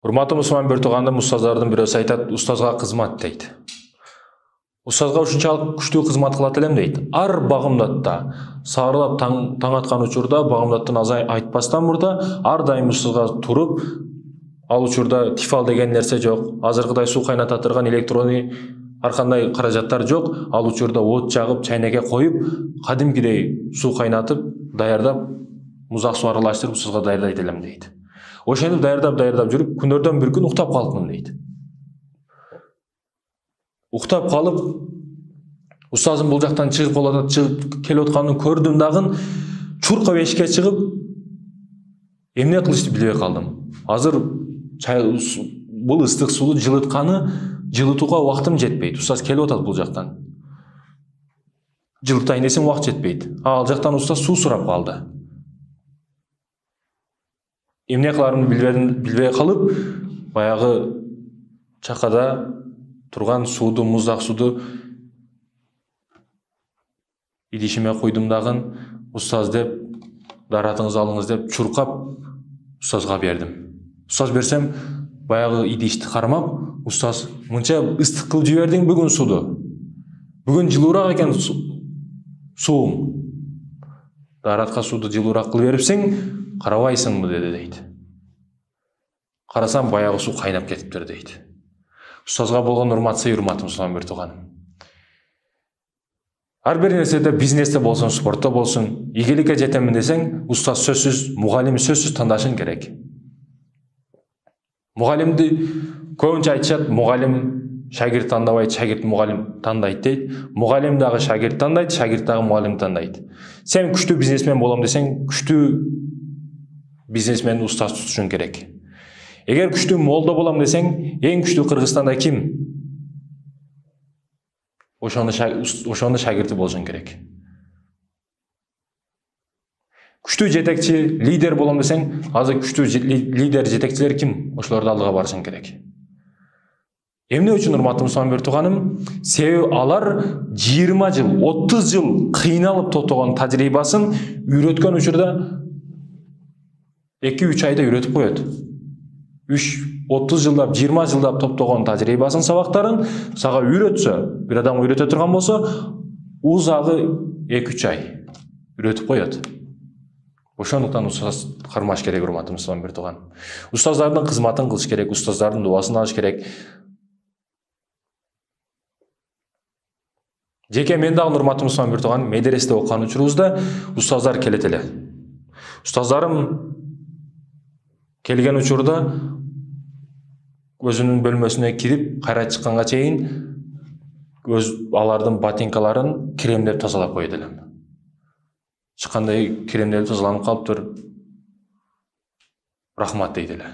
Урматтуу мусулман бир туугандым, устаздардын бирөөсү айтат, устазга кызмат дейт. Устазга ушунчалык күчтүү кызмат кылат элем дейт. Ар багымдатта саарылап таң аткан учурда багымдаттан азай айтпастан мурда ар дайым устазга туруп, ал учурда тифал деген нерсе жок, азыркыдай суу кайната турган электроний ар кандай каражаттар жок. Ал учурда от жагып, чайнекке коюп, кадимкидей суу кайнатып, даярдап, музак суу аралаштырып устазга даярдайт элем дейт. Ошентип даярдап жүрүп, күндөрдөн бир күн уктап калыпмын дейт. Уктап калып, устазым бул жактан чыгып келип атканын көрдүм дагы, чуркап эшикке чыгып, эмне кылышты билбей калдым. Азыр бул ыстык сууну жылытууга убактым жетпейт. Устаз келип атат бул жактан. Жылытайын десем убакыт жетпейт. Ал жактан устаз суу сурап калды. Эмне кыларымды билбей калып, баягы чакада турган сууду, муздак сууду идишиме куйдум дагы, устаз деп, даратыңызды алыңыз деп чуркап устазга бердим. Устаз берсем, баягы идишти кармап, устаз мынча ыстык кылып жибердиң бүгүн сууду. Бүгүн жылуураак экен сууң. Даратка сууду жылуураак кылып берипсиң, карабайсыңбы деди дейт. Карасам баягы суу кайнап кетиптир дейт. Устазга болгон урматсый урматым мусулман бир тууганым. Ар бир нерседе, бизнесте болсун, спортто болсун, ийгиликке жетемин десең, устаз сөзсүз, мугалим сөзсүз тандашың керек. Мугалимди көбүнчө айтышат, мугалим шагирт тандабайт, шагирт мугалим тандайт дейт. Мугалим дагы шагирт тандайт, шагирт дагы мугалим тандайт. Сен күчтүү бизнесмен болом десең, күчтүү бизнесмен устаз тутушуң керек. Эгер күчтүү молдо болом десең, эң күчтүү Кыргызстанда ким? Ошону шагирти болушуң керек. Күчтүү жетекчи, лидер болом десең, азыр күчтүү лидер, жетекчилер ким? Ошолорду алдыга барышың керек. Эмне үчүн урматтуу мусулман бир тууганым? Себеби алар 20 жыл, 30 жыл кыйналып топтогон тажрыйбасын үйрөткөн учурда 2-3 айда үйрөтүп коет. 30 жылдап, 20 жылдап топтогон тажрыйбасын, сабактарын сага үйрөтсө, бир адам үйрөтө турган болсо, узагы 2-3 ай үйрөтүп коет. Ошондуктан устаз кармаш керек, урматтуу мусулман бир тууганым. Устаздардын кызматын кылыш керек, устаздардын дубасын алыш керек. Жеке мен дагы, урматтуу мусулман бир тууганым, медреседе окуган учурубузда устаздар келет эле. Устаздарым келген учурда өзүнүн бөлмөсүнө кирип, кайра чыкканга чейин алардын ботинкаларын кремдеп тазалап коет элем. Чыккандай кремдеп тазаланып калыптыр, рахмат дейт эле.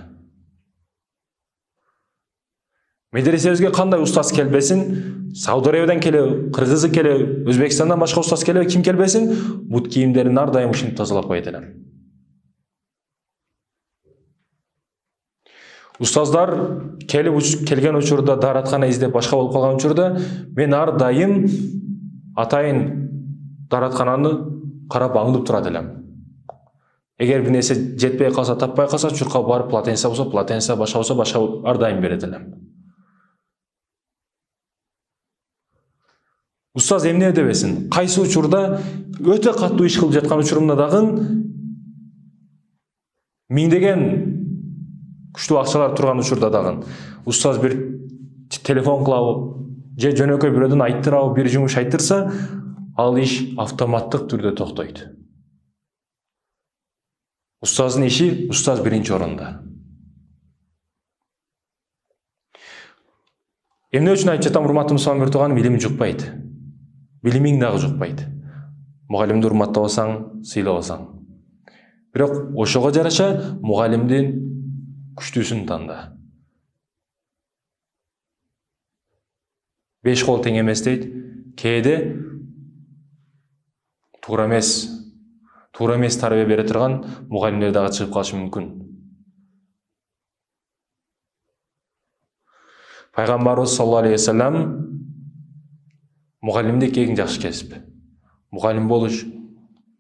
Медресебизге кандай устаз келбесин, Сауд Арабиядан келе, Кыргызы келе, Өзбекстандан башка устаз келе, ким келбесин, бут кийимдерин ар дайым ушинтип тазалап коет элем. Устаздар келген учурда, дараткана издеп башка болуп калган учурда, мен ар дайым атайын дараткананы карап аңдып турат элем. Эгер бир нерсе жетпей калса, таппай калса, чуркап барып полотенце болсо, полотенце, башка болсо, башка ар дайым берет элем. Устаз эмне дебесин? Кайсы учурда өтө каттуу иш кылып жаткан учурумда дагы миңдеген күчтүү акчалар турган учурда дагы устаз бир телефон кылабы, же жөнөкөй бирөөдөн айттырабы, бир жумуш айттырса, ал иш автоматтык түрдө токтойт. Устаздын иши, устаз биринчи орунда. Эмне үчүн айтып жатам, урматтуу мусулман бир тууганым, илим жукпайт. Билимиң дагы жукпайт. Мугалимди урматтабасаң, сыйлабасаң. Бирок ошого жараша мугалимдин күчтүүсүн танда. 5 кол тең эмес дейт. Кээде туура эмес тарбия бере турган мугалимдер дагы чыгып калышы мүмкүн. Пайгамбарыбыз саллаллаху алейхи ва саллям мугалимдик эң жакшы кесип. Мугалим болуш,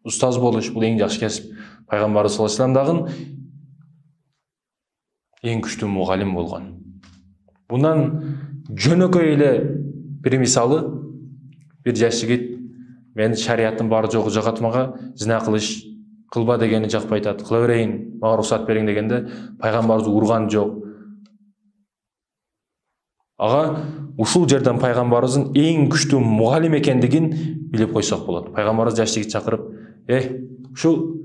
устаз болуш бул эң жакшы кесип. Пайгамбарыбыз саллаллаху алейхи ва саллям дагы эң күчтүү мугалим болгон. Bundan жөнөкөй эле бир мисалы, бир жаш жигит мен шарияттын бары жогу жагатмага зина кылба дегени жакпай атат. Кыла берейин, мага уруксат бериң дегенде пайгамбарыбыз урган жок. Ага ушул жерден пайгамбарыбыздын эң күчтүү мугалим экендигин билип койсок болот. Пайгамбарыбыз жаш жигит чакырып, ушул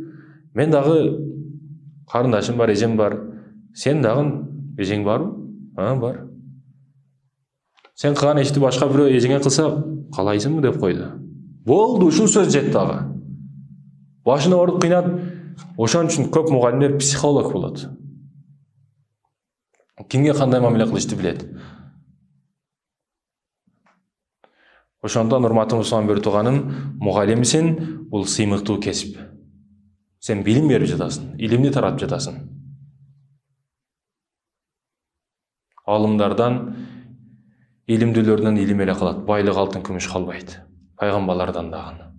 мен дагы карындашым бар, эжем бар. Сен дагы эжең барбы? Бар. Сен кылган ишти башка бирөө эжеңе кылса, калайсыңбы деп койду. Болду, ушул сөз жетти ага. Башына оруп кыйнап, ошон үчүн көп мугалимдер психолог болот. Кимге кандай мамиле кылышты билет. Ошондон урматтуу мусулман бир тууганым, мугалимсиң, бул сыймыктуу кесип. Сен билим берип жатасың, илимди таратып жатасың. Алымдардан, илимдүүлөрдөн илим эле калат, байлык алтын күмүш калбайт. Пайгамбарлардан дагы.